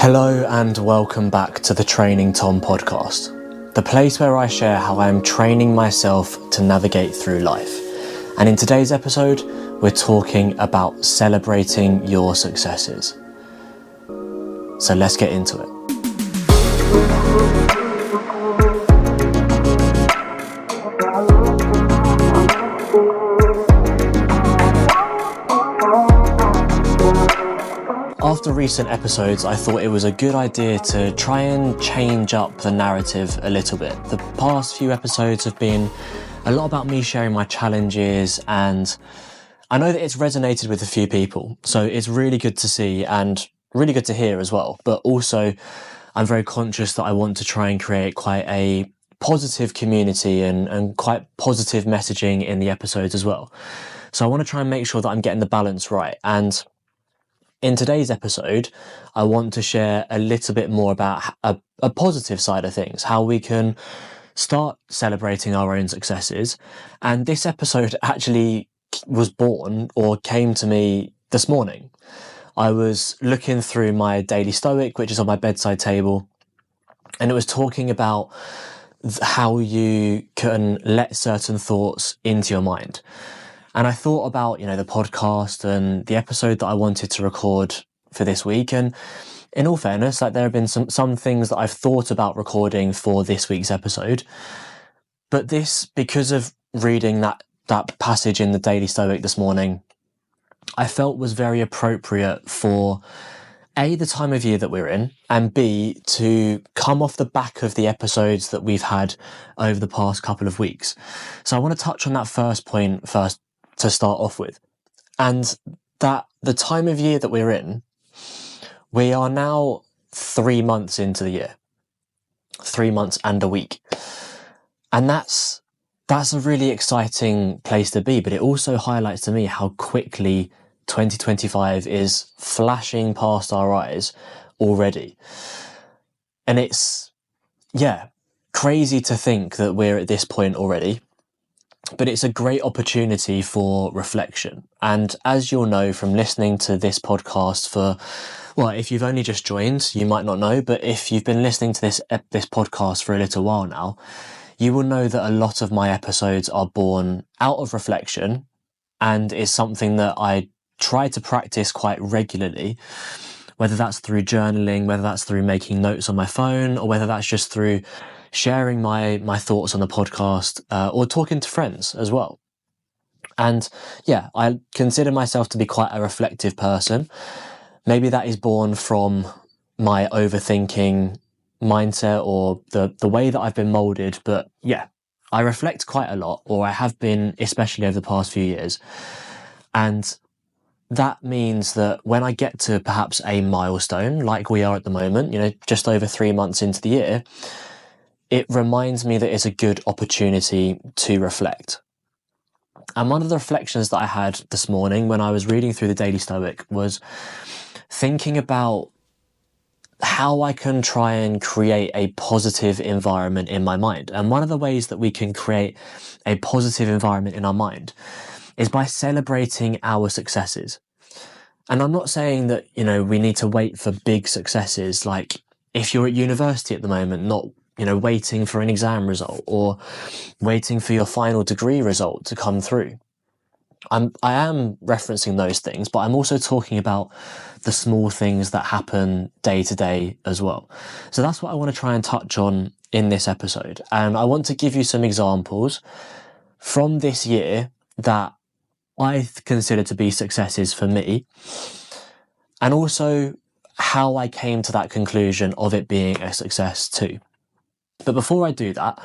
Hello and welcome back to the Training Tom podcast, the place where I share how I am training myself to navigate through life. And in today's episode, we're talking about celebrating your successes. So let's get into it. After recent episodes, I thought it was a good idea to try and change up the narrative a little bit. The past few episodes have been a lot about me sharing my challenges, and I know that it's resonated with a few people, so it's really good to see and really good to hear as well. But also, I'm very conscious that I want to try and create quite a positive community and quite positive messaging in the episodes as well. So I want to try and make sure that I'm getting the balance right. And in today's episode, I want to share a little bit more about a positive side of things, how we can start celebrating our own successes. And this episode actually was born or came to me this morning. I was looking through my daily Stoic, which is on my bedside table, and it was talking about how you can let certain thoughts into your mind. And I thought about, the podcast and the episode that I wanted to record for this week. And in all fairness, there have been some things that I've thought about recording for this week's episode. But this, because of reading that passage in the Daily Stoic this morning, I felt was very appropriate for A, the time of year that we're in, and B, to come off the back of the episodes that we've had over the past couple of weeks. So I want to touch on that first point first to start off with. And that the time of year that we're in, we are now 3 months into the year. 3 months and a week. And that's a really exciting place to be, but it also highlights to me how quickly 2025 is flashing past our eyes already. And it's, crazy to think that we're at this point already. But it's a great opportunity for reflection. And as you'll know from listening to this podcast if you've only just joined, you might not know, but if you've been listening to this podcast for a little while now, you will know that a lot of my episodes are born out of reflection and is something that I try to practice quite regularly, whether that's through journaling, whether that's through making notes on my phone, or whether that's just through sharing my thoughts on the podcast, or talking to friends as well. And I consider myself to be quite a reflective person. Maybe that is born from my overthinking mindset or the way that I've been molded. But I reflect quite a lot, or I have been, especially over the past few years. And that means that when I get to perhaps a milestone, like we are at the moment, just over 3 months into the year, it reminds me that it's a good opportunity to reflect. And one of the reflections that I had this morning when I was reading through the Daily Stoic was thinking about how I can try and create a positive environment in my mind. And one of the ways that we can create a positive environment in our mind is by celebrating our successes. And I'm not saying that, we need to wait for big successes, like if you're at university at the moment, not waiting for an exam result or waiting for your final degree result to come through. I am referencing those things, but I'm also talking about the small things that happen day to day as well. So that's what I want to try and touch on in this episode. And I want to give you some examples from this year that I consider to be successes for me, and also how I came to that conclusion of it being a success too. But before I do that,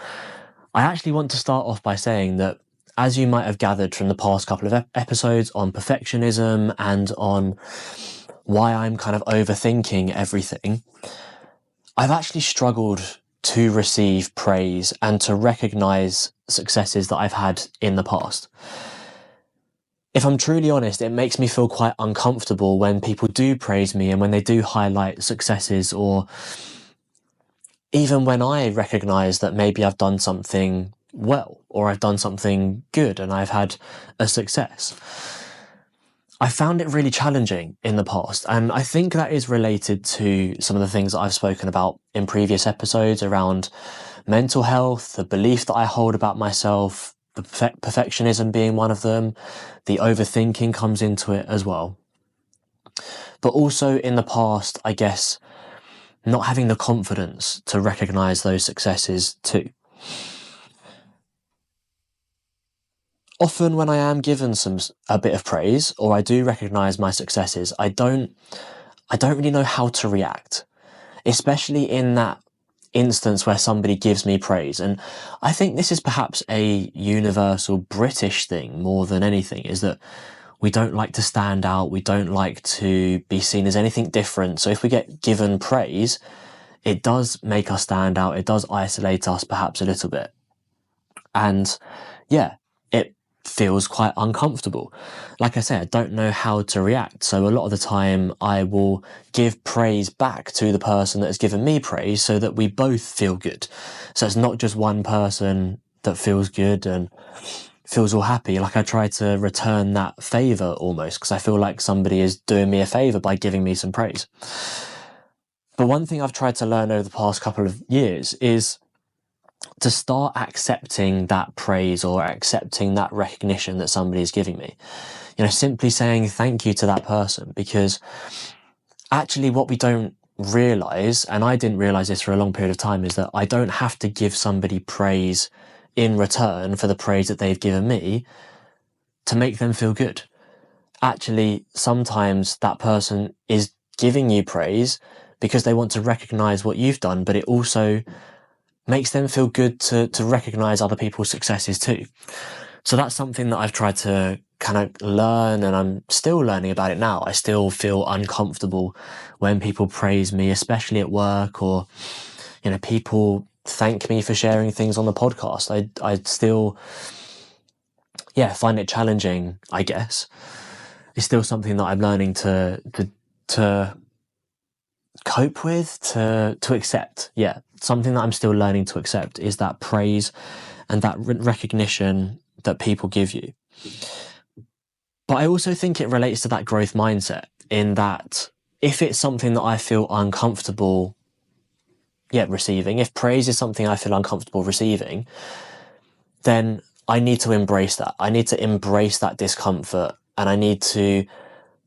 I actually want to start off by saying that, as you might have gathered from the past couple of episodes on perfectionism and on why I'm kind of overthinking everything, I've actually struggled to receive praise and to recognize successes that I've had in the past. If I'm truly honest, it makes me feel quite uncomfortable when people do praise me and when they do highlight successes, or even when I recognise that maybe I've done something well, or I've done something good and I've had a success. I found it really challenging in the past, and I think that is related to some of the things that I've spoken about in previous episodes around mental health, the belief that I hold about myself, the perfectionism being one of them, the overthinking comes into it as well. But also in the past, I guess, not having the confidence to recognize those successes too. Often when I am given a bit of praise, or I do recognize my successes, I don't really know how to react, especially in that instance where somebody gives me praise. And I think this is perhaps a universal British thing more than anything, is that we don't like to stand out. We don't like to be seen as anything different. So if we get given praise, it does make us stand out. It does isolate us perhaps a little bit. And yeah, it feels quite uncomfortable. Like I say, I don't know how to react. So a lot of the time I will give praise back to the person that has given me praise so that we both feel good. So it's not just one person that feels good and feels all happy. Like I try to return that favour almost, because I feel like somebody is doing me a favour by giving me some praise. But one thing I've tried to learn over the past couple of years is to start accepting that praise or accepting that recognition that somebody is giving me. You know, simply saying thank you to that person, because actually what we don't realise, and I didn't realise this for a long period of time, is that I don't have to give somebody praise in return for the praise that they've given me to make them feel good. Actually, sometimes that person is giving you praise because they want to recognise what you've done, but it also makes them feel good to recognise other people's successes too. So that's something that I've tried to kind of learn, and I'm still learning about it now. I still feel uncomfortable when people praise me, especially at work, or, you know, people thank me for sharing things on the podcast. I still, find it challenging, I guess. It's still something that I'm learning to cope with, to accept. Yeah, something that I'm still learning to accept is that praise and that recognition that people give you. But I also think it relates to that growth mindset, in that if it's something that I feel uncomfortable receiving, if praise is something I feel uncomfortable receiving, then I need to embrace that. I need to embrace that discomfort, and I need to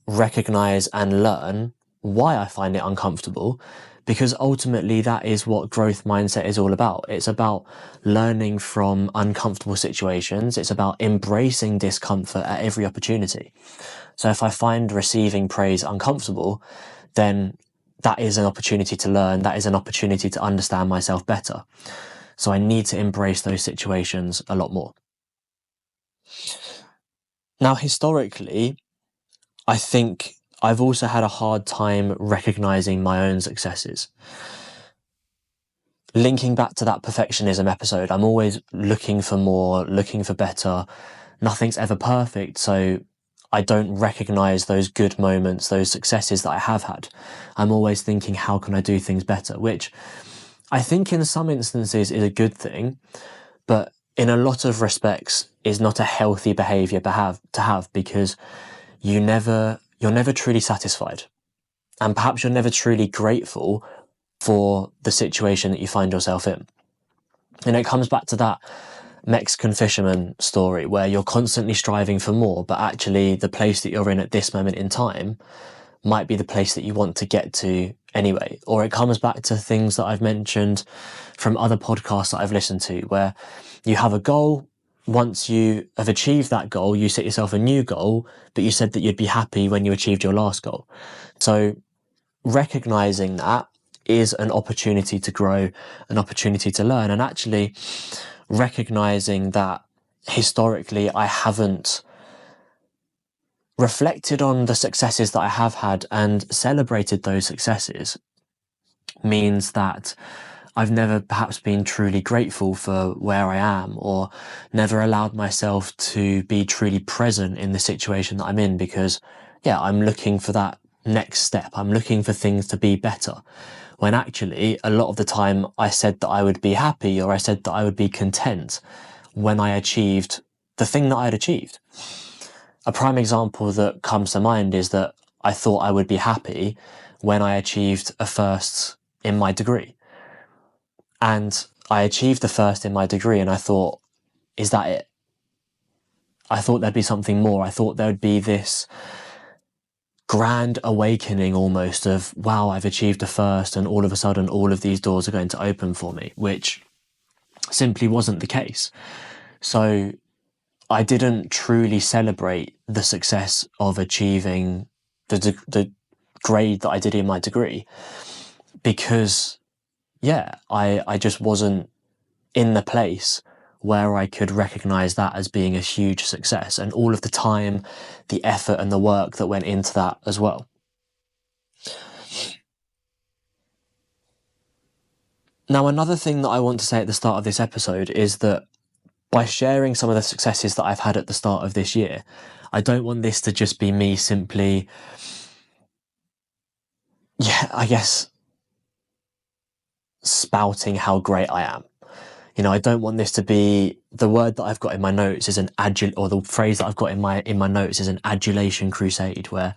recognize and learn why I find it uncomfortable, because ultimately that is what growth mindset is all about. It's about learning from uncomfortable situations. It's about embracing discomfort at every opportunity. So if I find receiving praise uncomfortable, then that is an opportunity to learn. That is an opportunity to understand myself better. So I need to embrace those situations a lot more. Now, historically, I think I've also had a hard time recognizing my own successes. Linking back to that perfectionism episode, I'm always looking for more, looking for better. Nothing's ever perfect, so I don't recognize those good moments, those successes that I have had. I'm always thinking, how can I do things better? Which I think in some instances is a good thing, but in a lot of respects is not a healthy behavior to have, because you're never truly satisfied. And perhaps you're never truly grateful for the situation that you find yourself in. And it comes back to that Mexican fisherman story, where you're constantly striving for more, but actually the place that you're in at this moment in time might be the place that you want to get to anyway. Or it comes back to things that I've mentioned from other podcasts that I've listened to, where you have a goal. Once you have achieved that goal, you set yourself a new goal, but you said that you'd be happy when you achieved your last goal. So recognizing that is an opportunity to grow, an opportunity to learn, and actually recognizing that historically I haven't reflected on the successes that I have had and celebrated those successes means that I've never perhaps been truly grateful for where I am, or never allowed myself to be truly present in the situation that I'm in, because I'm looking for that next step. I'm looking for things to be better, when actually a lot of the time I said that I would be happy, or I said that I would be content when I achieved the thing that I had achieved. A prime example that comes to mind is that I thought I would be happy when I achieved a first in my degree. And I achieved the first in my degree and I thought, is that it? I thought there'd be something more. I thought there would be this grand awakening almost of, wow, I've achieved a first and all of a sudden all of these doors are going to open for me, which simply wasn't the case. So I didn't truly celebrate the success of achieving the grade that I did in my degree because, yeah, I just wasn't in the place where I could recognize that as being a huge success and all of the time, the effort and the work that went into that as well. Now, another thing that I want to say at the start of this episode is that by sharing some of the successes that I've had at the start of this year, I don't want this to just be me simply, I guess, spouting how great I am. I don't want this to be, the word that I've got in my notes is or the phrase that I've got in my notes is an adulation crusade, where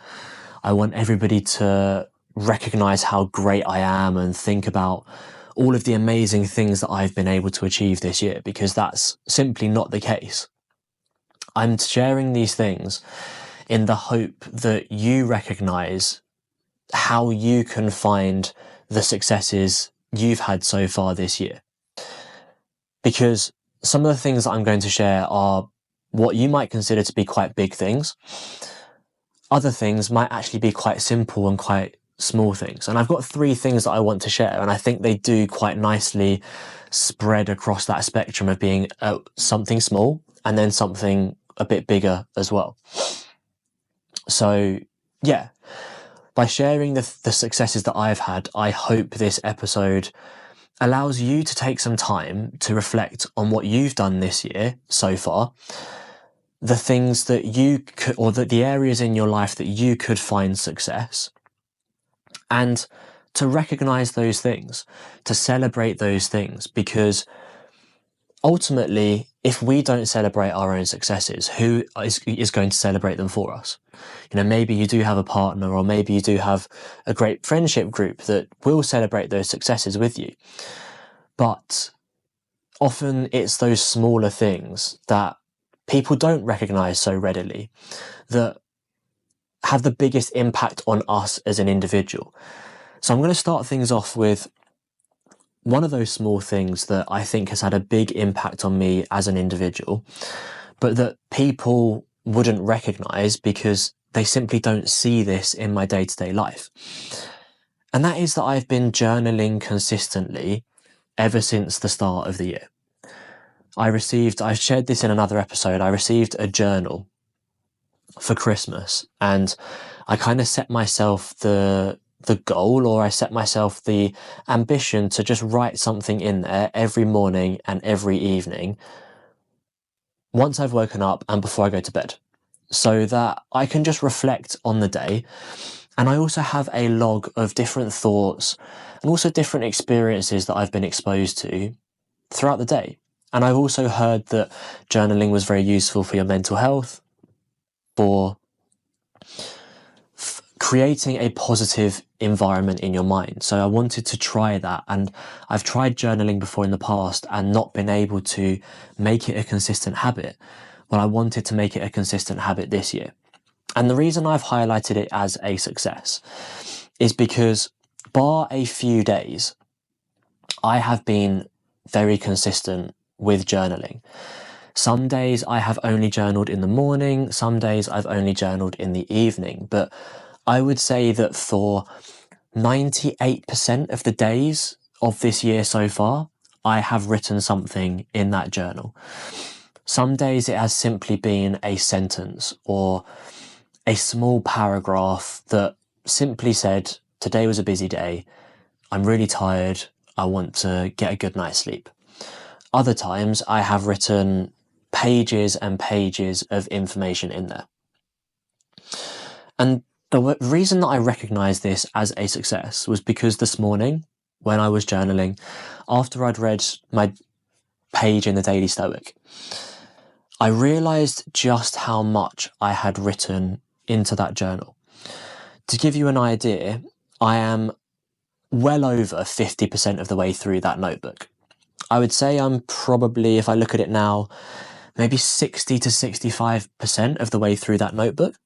I want everybody to recognize how great I am and think about all of the amazing things that I've been able to achieve this year, because that's simply not the case. I'm sharing these things in the hope that you recognize how you can find the successes you've had so far this year. Because some of the things that I'm going to share are what you might consider to be quite big things. Other things might actually be quite simple and quite small things. And I've got 3 things that I want to share, and I think they do quite nicely spread across that spectrum of being something small and then something a bit bigger as well. So, yeah, by sharing the successes that I've had, I hope this episode allows you to take some time to reflect on what you've done this year so far, the things that you could, or the areas in your life that you could find success, and to recognize those things, to celebrate those things, because ultimately, if we don't celebrate our own successes, who is going to celebrate them for us? Maybe you do have a partner, or maybe you do have a great friendship group that will celebrate those successes with you. But often it's those smaller things that people don't recognize so readily that have the biggest impact on us as an individual. So I'm going to start things off with one of those small things that I think has had a big impact on me as an individual, but that people wouldn't recognize because they simply don't see this in my day-to-day life. And that is that I've been journaling consistently ever since the start of the year. I shared this in another episode, I received a journal for Christmas, and I kind of set myself the goal, or I set myself the ambition to just write something in there every morning and every evening once I've woken up and before I go to bed, so that I can just reflect on the day. And I also have a log of different thoughts and also different experiences that I've been exposed to throughout the day. And I've also heard that journaling was very useful for your mental health, for creating a positive environment in your mind. So I wanted to try that, and I've tried journaling before in the past and not been able to make it a consistent habit. But I wanted to make it a consistent habit this year. And the reason I've highlighted it as a success is because, bar a few days, I have been very consistent with journaling. Some days I have only journaled in the morning, some days I've only journaled in the evening, but I would say that for 98% of the days of this year so far, I have written something in that journal. Some days it has simply been a sentence or a small paragraph that simply said, today was a busy day, I'm really tired, I want to get a good night's sleep. Other times I have written pages and pages of information in there. And the reason that I recognise this as a success was because this morning, when I was journaling, after I'd read my page in the Daily Stoic, I realised just how much I had written into that journal. To give you an idea, I am well over 50% of the way through that notebook. I would say I'm probably, if I look at it now, maybe 60 to 65% of the way through that notebook.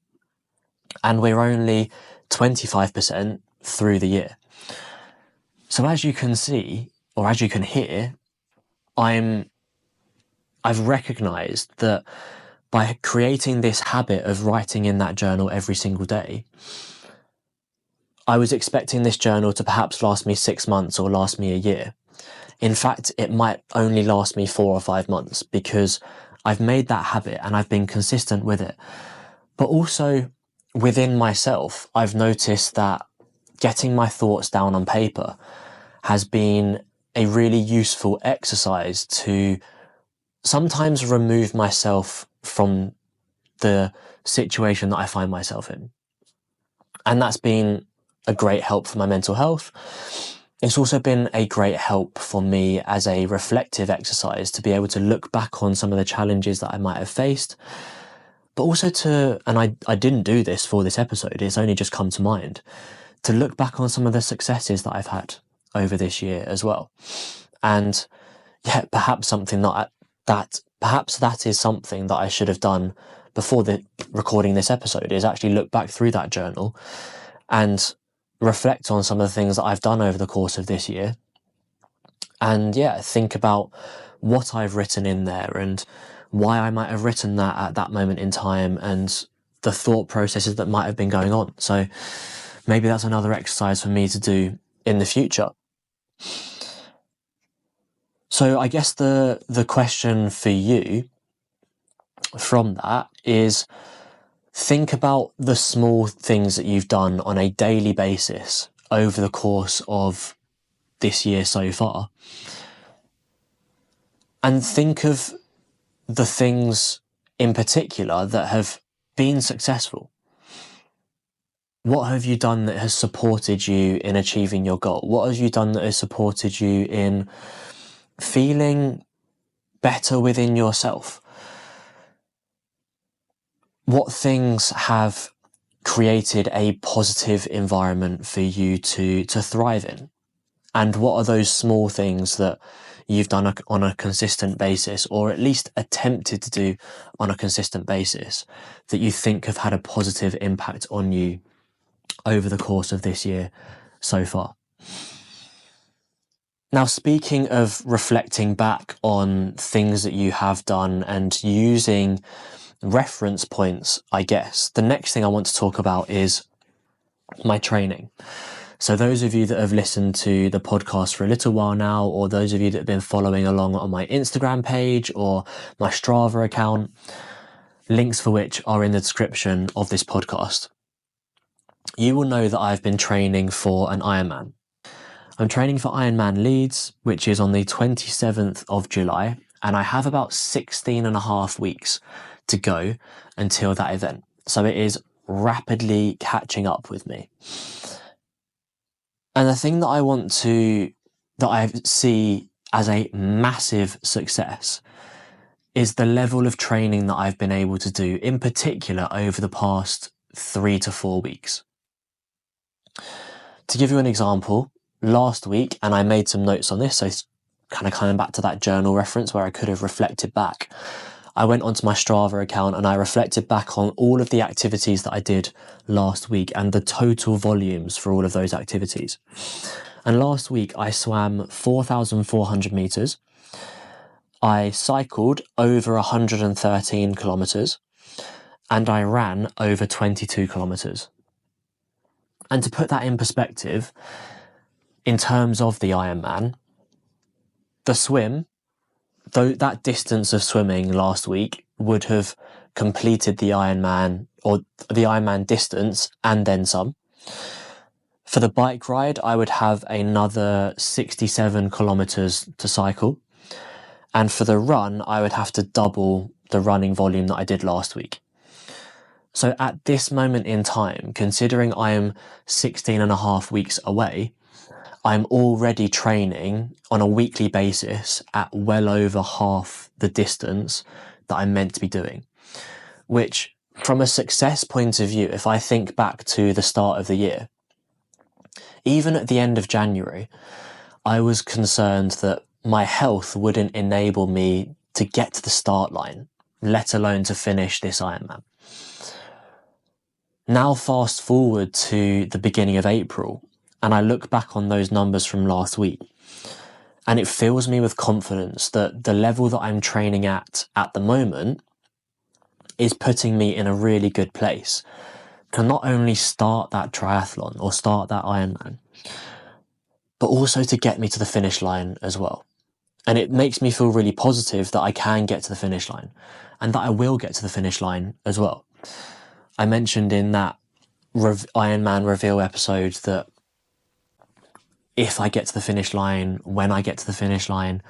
And we're only 25% through the year. So as you can see, or as you can hear, I've recognised that by creating this habit of writing in that journal every single day, I was expecting this journal to perhaps last me 6 months or last me a year. In fact, it might only last me 4 or 5 months because I've made that habit and I've been consistent with it. But also within myself, I've noticed that getting my thoughts down on paper has been a really useful exercise to sometimes remove myself from the situation that I find myself in. And that's been a great help for my mental health. It's also been a great help for me as a reflective exercise to be able to look back on some of the challenges that I might have faced, but also and I didn't do this for this episode, it's only just come to mind, to look back on some of the successes that I've had over this year as well. And yeah, perhaps that is something that I should have done before recording this episode, is actually look back through that journal and reflect on some of the things that I've done over the course of this year. And yeah, think about what I've written in there and why I might have written that at that moment in time and the thought processes that might have been going on. So maybe that's another exercise for me to do in the future. So I guess the question for you from that is, think about the small things that you've done on a daily basis over the course of this year so far. And think of the things in particular that have been successful. What have you done that has supported you in achieving your goal? What have you done that has supported you in feeling better within yourself? What things have created a positive environment for you to thrive in? And what are those small things that you've done on a consistent basis, or at least attempted to do on a consistent basis, that you think have had a positive impact on you over the course of this year so far? Now, speaking of reflecting back on things that you have done and using reference points, I guess, the next thing I want to talk about is my training. So those of you that have listened to the podcast for a little while now, or those of you that have been following along on my Instagram page or my Strava account, links for which are in the description of this podcast, you will know that I've been training for an Ironman. I'm training for Ironman Leeds, which is on the 27th of July, and I have about 16 and a half weeks to go until that event. So it is rapidly catching up with me. And the thing that I see as a massive success is the level of training that I've been able to do, in particular over the past 3 to 4 weeks. To give you an example, last week, and I made some notes on this, so it's kind of coming back to that journal reference where I could have reflected back. I went onto my Strava account and I reflected back on all of the activities that I did last week and the total volumes for all of those activities. And last week I swam 4,400 meters. I cycled over 113 kilometers and I ran over 22 kilometers. And to put that in perspective, in terms of the Ironman, the swim, though that distance of swimming last week would have completed the Ironman, or the Ironman distance and then some. For the bike ride, I would have another 67 kilometers to cycle. And for the run, I would have to double the running volume that I did last week. So at this moment in time, considering I am 16 and a half weeks away, I'm already training on a weekly basis at well over half the distance that I'm meant to be doing, which from a success point of view, if I think back to the start of the year, even at the end of January, I was concerned that my health wouldn't enable me to get to the start line, let alone to finish this Ironman. Now fast forward to the beginning of April, and I look back on those numbers from last week, and it fills me with confidence that the level that I'm training at the moment is putting me in a really good place to not only start that triathlon or start that Ironman, but also to get me to the finish line as well. And it makes me feel really positive that I can get to the finish line and that I will get to the finish line as well. I mentioned in that Ironman reveal episode that if I get to the finish line, when I get to the finish line,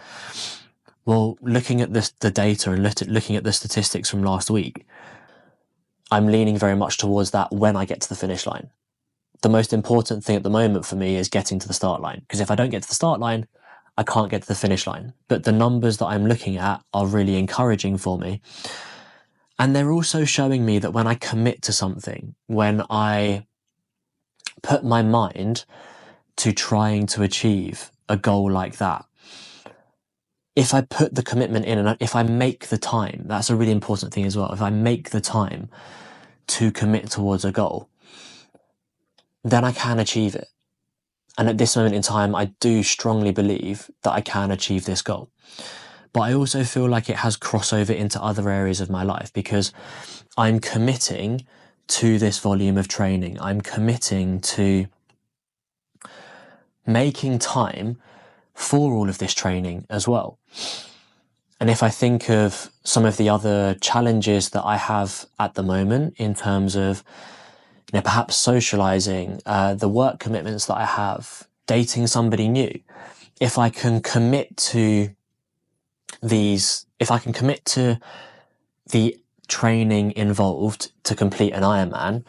well, looking at the data and looking at the statistics from last week, I'm leaning very much towards that when I get to the finish line. The most important thing at the moment for me is getting to the start line, because if I don't get to the start line, I can't get to the finish line. But the numbers that I'm looking at are really encouraging for me. And they're also showing me that when I commit to something, when I put my mind to trying to achieve a goal like that, if I put the commitment in and if I make the time, that's a really important thing as well. If I make the time to commit towards a goal, then I can achieve it. And at this moment in time, I do strongly believe that I can achieve this goal. But I also feel like it has crossover into other areas of my life, because I'm committing to this volume of training. I'm committing to making time for all of this training as well. And if I think of some of the other challenges that I have at the moment in terms of, perhaps socializing, the work commitments that I have, dating somebody new, if I can commit to if I can commit to the training involved to complete an Ironman,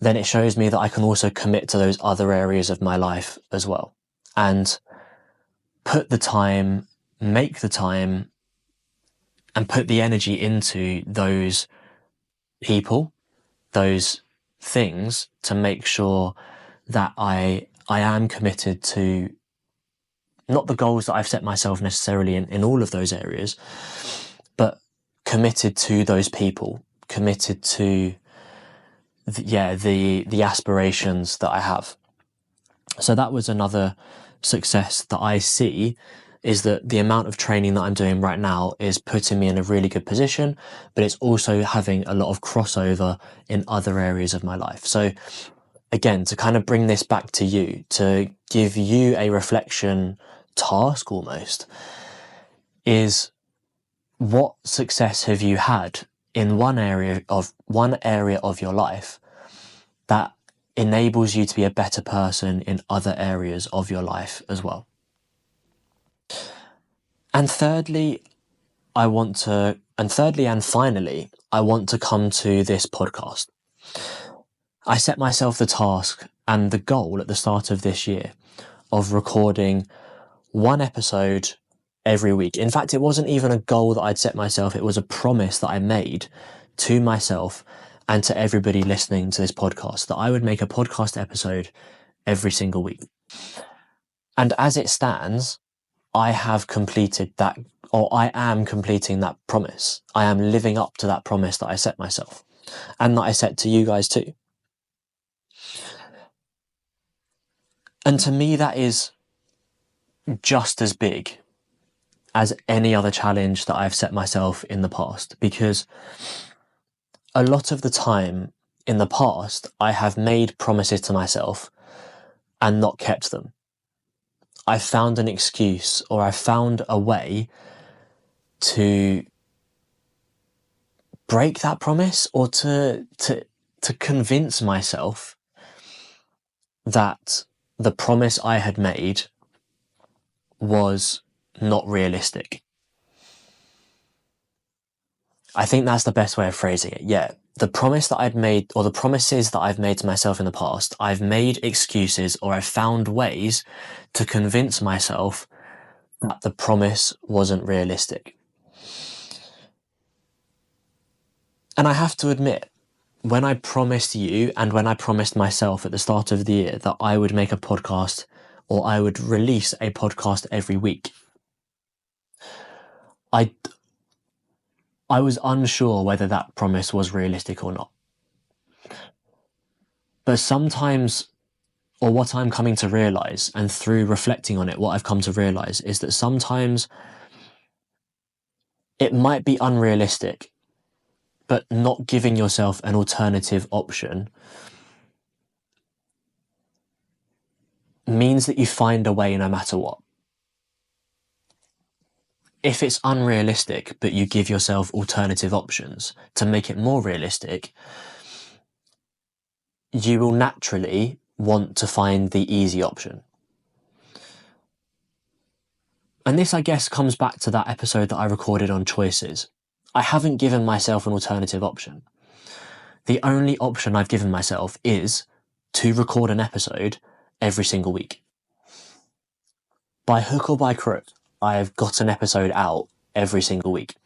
then it shows me that I can also commit to those other areas of my life as well, and put the time, make the time, and put the energy into those people, those things, to make sure that I am committed to not the goals that I've set myself necessarily in all of those areas, but committed to those people, committed to the aspirations that I have. So that was another success that I see, is that the amount of training that I'm doing right now is putting me in a really good position, but it's also having a lot of crossover in other areas of my life. So again, to kind of bring this back to you, to give you a reflection task almost, is what success have you had in one area of your life that enables you to be a better person in other areas of your life as well? And thirdly and finally, I want to come to this podcast. I set myself the task and the goal at the start of this year of recording one episode every week. In fact, it wasn't even a goal that I'd set myself. It was a promise that I made to myself and to everybody listening to this podcast, that I would make a podcast episode every single week. And as it stands, I have completed that, or I am completing that promise. I am living up to that promise that I set myself and that I set to you guys too. And to me, that is just as big as any other challenge that I've set myself in the past, because a lot of the time in the past, I have made promises to myself and not kept them. I've found an excuse, or I've found a way to break that promise, or to convince myself that the promise I had made was not realistic. I think that's the best way of phrasing it. Yeah, the promise that I'd made, or the promises that I've made to myself in the past, I've made excuses, or I've found ways to convince myself that the promise wasn't realistic. And I have to admit, when I promised you and when I promised myself at the start of the year that I would make a podcast or I would release a podcast every week, I was unsure whether that promise was realistic or not. But sometimes, or what I'm coming to realise, and through reflecting on it, what I've come to realise is that sometimes it might be unrealistic, but not giving yourself an alternative option means that you find a way no matter what. If it's unrealistic, but you give yourself alternative options to make it more realistic, you will naturally want to find the easy option. And this, I guess, comes back to that episode that I recorded on choices. I haven't given myself an alternative option. The only option I've given myself is to record an episode every single week. By hook or by crook, I've got an episode out every single week.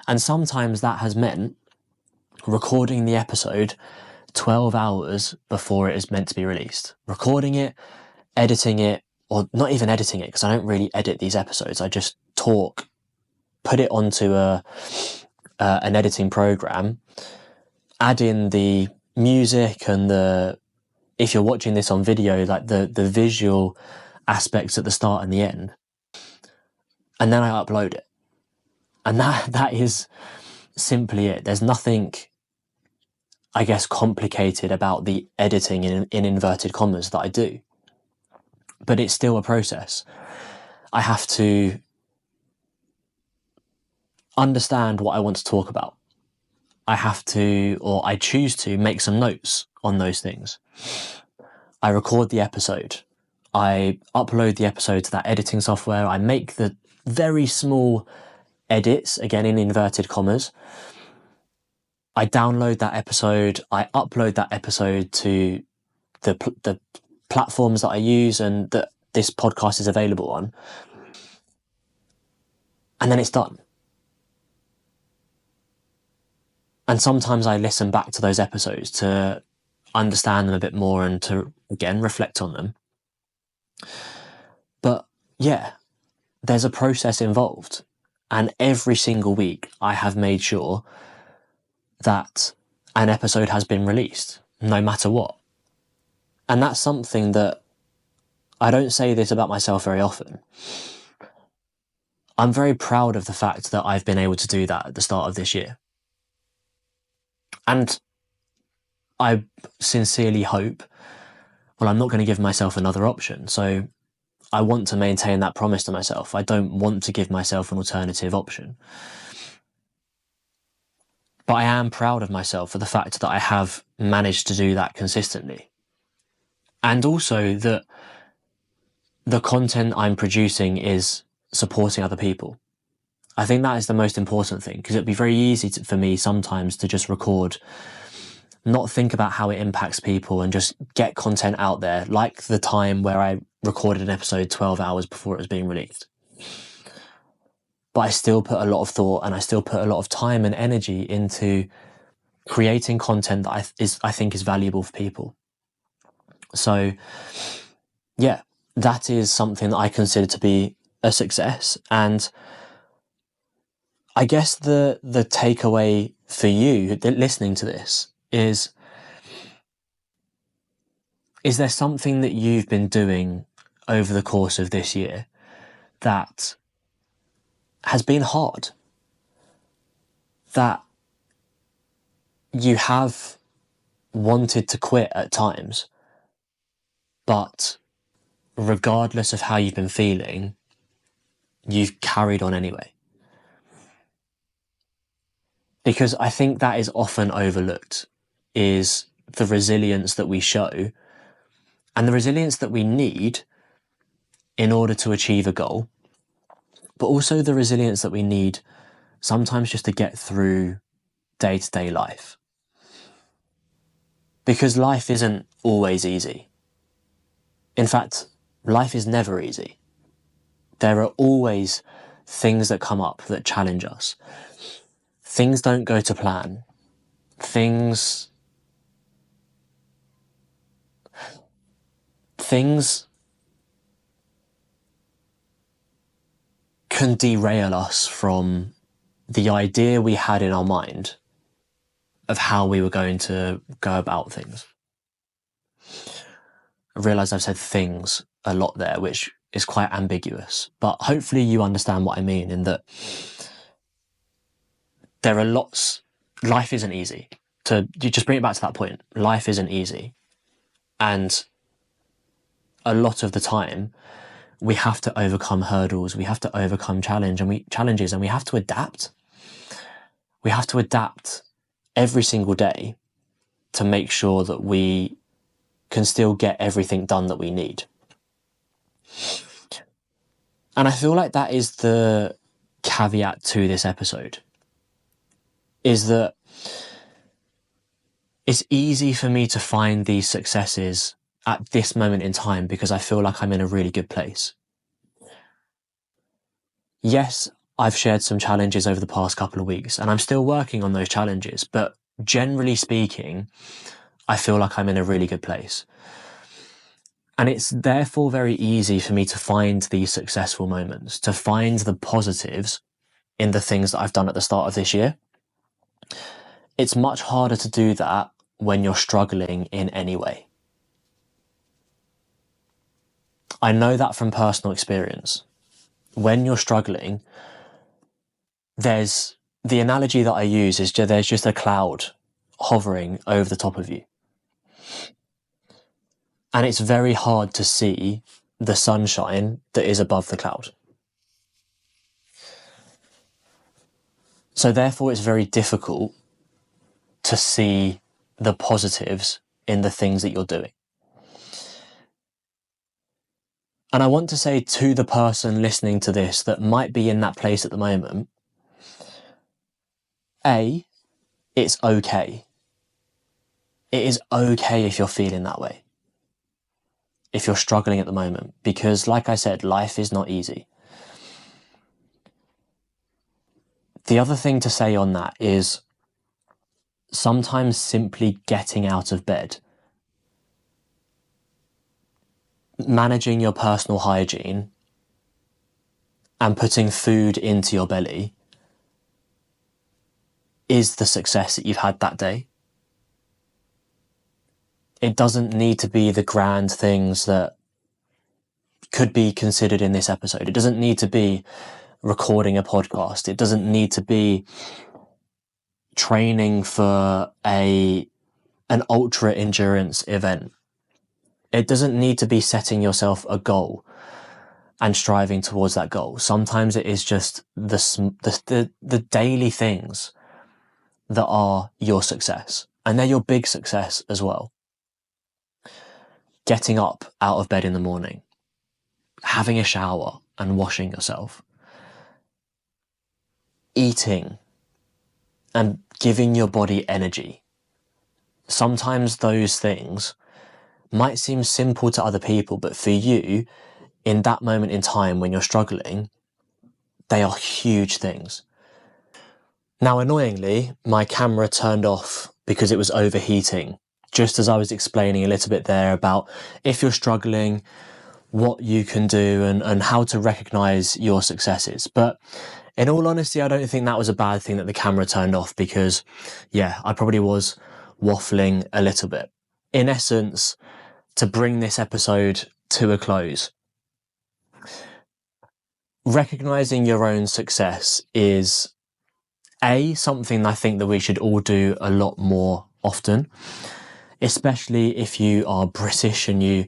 And sometimes that has meant recording the episode 12 hours before it is meant to be released. Recording it, editing it, or not even editing it, because I don't really edit these episodes. I just talk, put it onto an editing program, add in the music and if you're watching this on video, like the visual aspects at the start and the end. And then I upload it. And that is simply it. There's nothing, I guess, complicated about the editing in inverted commas that I do. But it's still a process. I have to understand what I want to talk about. I have to, or I choose to, make some notes on those things. I record the episode. I upload the episode to that editing software. I make the very small edits, again in inverted commas. I download that episode. I upload that episode to the platforms that I use and that this podcast is available on. And then it's done. And sometimes I listen back to those episodes to understand them a bit more and to, again, reflect on them. But yeah, there's a process involved. And every single week I have made sure that an episode has been released, no matter what. And that's something that I don't say this about myself very often. I'm very proud of the fact that I've been able to do that at the start of this year. And I sincerely hope, well, I'm not going to give myself another option. So I want to maintain that promise to myself. I don't want to give myself an alternative option. But I am proud of myself for the fact that I have managed to do that consistently. And also that the content I'm producing is supporting other people. I think that is the most important thing, because it'd be very easy for me sometimes to just record, not think about how it impacts people and just get content out there, like the time where I recorded an episode 12 hours before it was being released. But I still put a lot of thought and I still put a lot of time and energy into creating content that I think is valuable for people. So yeah, that is something that I consider to be a success. And I guess the takeaway for you listening to this is there something that you've been doing over the course of this year that has been hard, that you have wanted to quit at times, but regardless of how you've been feeling, you've carried on anyway? Because I think that is often overlooked, is the resilience that we show and the resilience that we need in order to achieve a goal, but also the resilience that we need sometimes just to get through day-to-day life. Because life isn't always easy. In fact, life is never easy. There are always things that come up that challenge us. Things don't go to plan. things can derail us from the idea we had in our mind of how we were going to go about things. I realise I've said things a lot there, which is quite ambiguous, but hopefully you understand what I mean, in that there are lots, life isn't easy. You just bring it back to that point. Life isn't easy. And a lot of the time, we have to overcome hurdles, we have to overcome challenges, and we have to adapt. We have to adapt every single day to make sure that we can still get everything done that we need. And I feel like that is the caveat to this episode, is that it's easy for me to find these successes at this moment in time because I feel like I'm in a really good place. Yes, I've shared some challenges over the past couple of weeks and I'm still working on those challenges, but generally speaking, I feel like I'm in a really good place. And it's therefore very easy for me to find these successful moments, to find the positives in the things that I've done at the start of this year. It's much harder to do that when you're struggling in any way. I know that from personal experience. When you're struggling, the analogy that I use is there's just a cloud hovering over the top of you. And it's very hard to see the sunshine that is above the cloud. So therefore, it's very difficult to see the positives in the things that you're doing. And I want to say to the person listening to this that might be in that place at the moment, A, it's okay. It is okay if you're feeling that way, if you're struggling at the moment, because like I said, life is not easy. The other thing to say on that is sometimes simply getting out of bed, managing your personal hygiene and putting food into your belly is the success that you've had that day. It doesn't need to be the grand things that could be considered in this episode. It doesn't need to be recording a podcast. It doesn't need to be training for an ultra endurance event. It doesn't need to be setting yourself a goal and striving towards that goal. Sometimes it is just the daily things that are your success, and they're your big success as well. Getting up out of bed in the morning, having a shower and washing yourself, eating and giving your body energy. Sometimes those things might seem simple to other people, but for you, in that moment in time when you're struggling, they are huge things. Now, annoyingly, my camera turned off because it was overheating, just as I was explaining a little bit there about if you're struggling, what you can do and how to recognise your successes. But in all honesty, I don't think that was a bad thing that the camera turned off because, yeah, I probably was waffling a little bit. In essence, to bring this episode to a close, recognising your own success is something I think that we should all do a lot more often, especially if you are British and you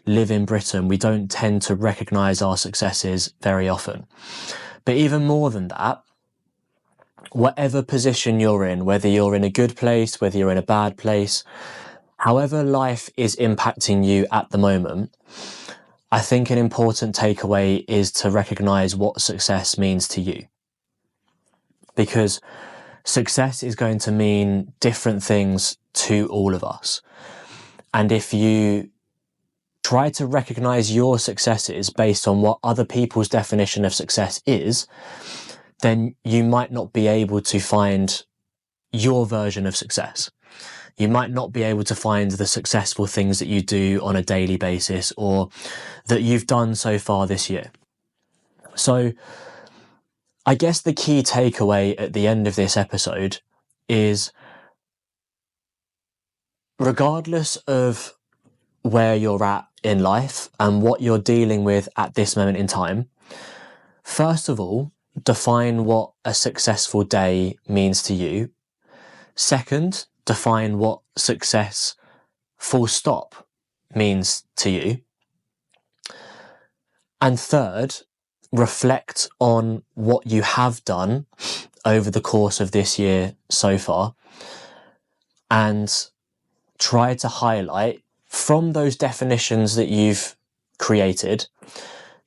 live in Britain. We don't tend to recognise our successes very often. But even more than that, whatever position you're in, whether you're in a good place, whether you're in a bad place, however life is impacting you at the moment, I think an important takeaway is to recognise what success means to you. Because success is going to mean different things to all of us. And if you try to recognise your successes based on what other people's definition of success is, then you might not be able to find your version of success. You might not be able to find the successful things that you do on a daily basis or that you've done so far this year. So I guess the key takeaway at the end of this episode is, regardless of where you're at in life and what you're dealing with at this moment in time, first of all, define what a successful day means to you. Second, define what success, full stop, means to you. And third, reflect on what you have done over the course of this year so far and try to highlight from those definitions that you've created,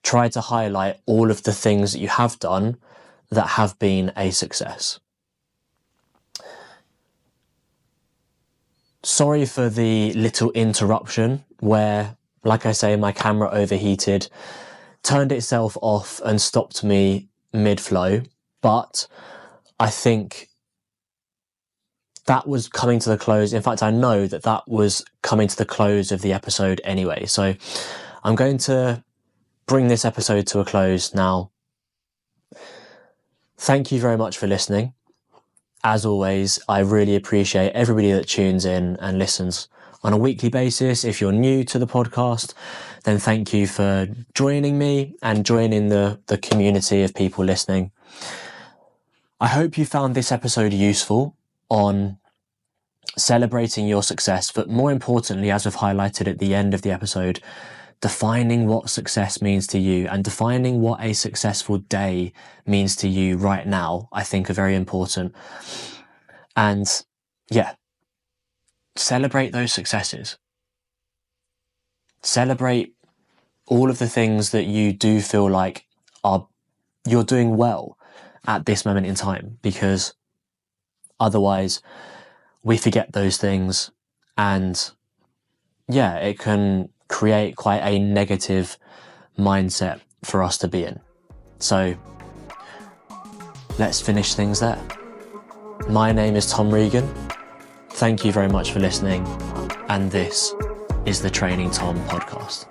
try to highlight all of the things that you have done that have been a success. Sorry for the little interruption where, like I say, my camera overheated, turned itself off and stopped me mid-flow, but I think that was coming to the close. In fact, I know that that was coming to the close of the episode anyway. So I'm going to bring this episode to a close now. Thank you very much for listening. As always, I really appreciate everybody that tunes in and listens on a weekly basis. If you're new to the podcast, then thank you for joining me and joining the community of people listening. I hope you found this episode useful on celebrating your success, but more importantly, as I've highlighted at the end of the episode, defining what success means to you and defining what a successful day means to you right now, I think are very important. And yeah, celebrate those successes. Celebrate all of the things that you do feel like you're doing well at this moment in time, because otherwise we forget those things and yeah, it can create quite a negative mindset for us to be in. So let's finish things there. My name is Tom Regan. Thank you very much for listening. And this is the Training Tom podcast.